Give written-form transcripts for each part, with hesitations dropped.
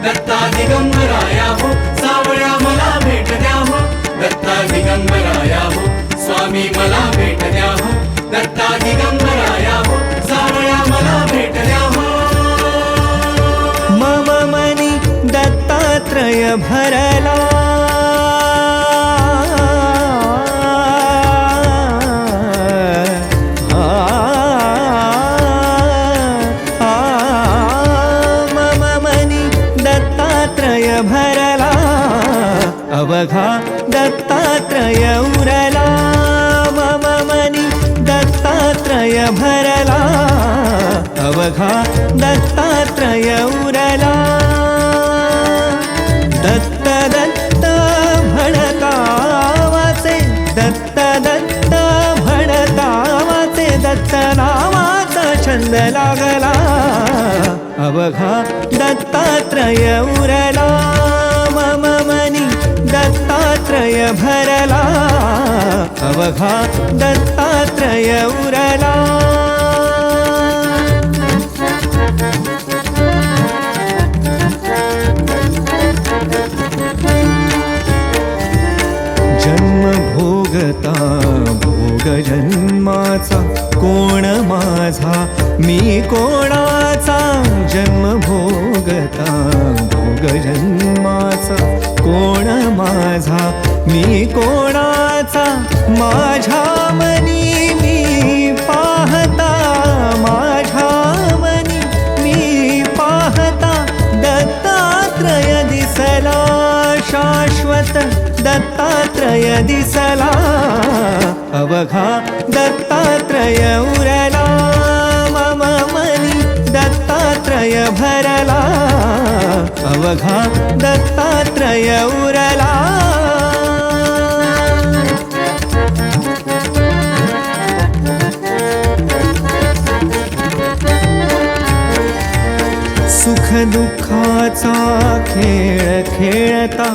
दत्ता दिगंबराया हो सावळ्या मला भेट द्या हो दत्ता दिगंबराया हो स्वामी मला भेट द्या हो दत्ता दिगंबराया हो सावळ्या मला भेट द्या हो मम मनी दत्तात्रय भरला भरला अवघा दत्तात्रय उरला मम मनी दत्तात्रय भरला अवघा दत्तात्रय उरला दत्त दत्त म्हणता वाचे दत्त दत्त म्हणता वाचे दत्त नावाचा छंद लागला अवघा दत्तात्रय उरला मम मनी दत्तात्रय भरला अवघा दत्तात्रय उरला जन्म भोगता भोग जन्माचा कोण माझा मी कोणाचा जन्म भोगता भोग जन्माचा कोण माझा मी कोणाचा माझ्या मनी मी पाहता माझ्या मनी मी पाहता दत्तात्रय दिसला शाश्वत दत्तात्रय दिसला अवघा दत्तात्रय उरला मम मनी दत्तात्रय भरला अवघा दत्तात्रय उरला सुख दुःखाचा खेळ खेळता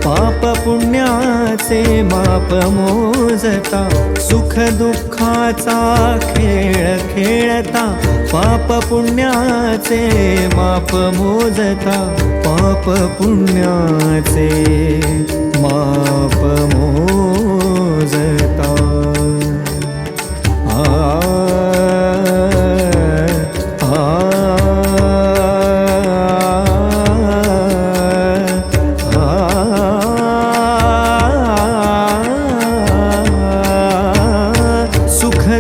पाप पुण्याचे माप मोजता सुख दुःखाचा खेळ खेळता पाप पुण्याचे माप मोजता पाप पुण्याचे माप मोजता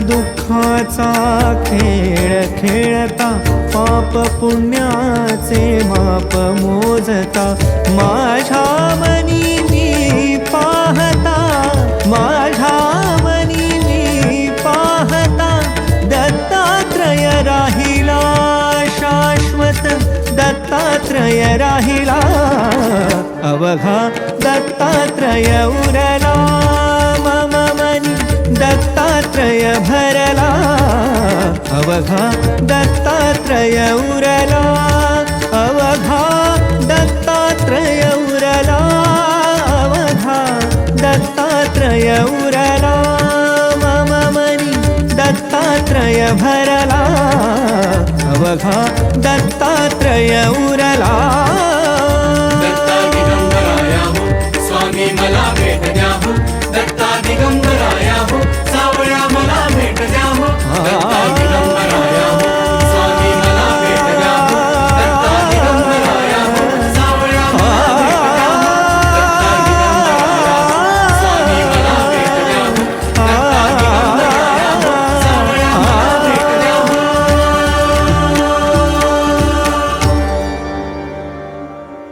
दुःखाचा खेळ खेळता पाप पुण्याचे माप मोजता माझ्या मनी मी पाहता माझ्या मनी मी पाहता दत्तात्रय राहिला शाश्वत दत्तात्रय राहिला अवघा दत्तात्रय उरला मम मनी दत्तात्रय भरला अवघा दत्तात्रय उरला अवघा दत्तात्रय उरला अवघा दत्तात्रय उरला मम मनी दत्तात्रय भरला अवघा दत्तात्रय उरला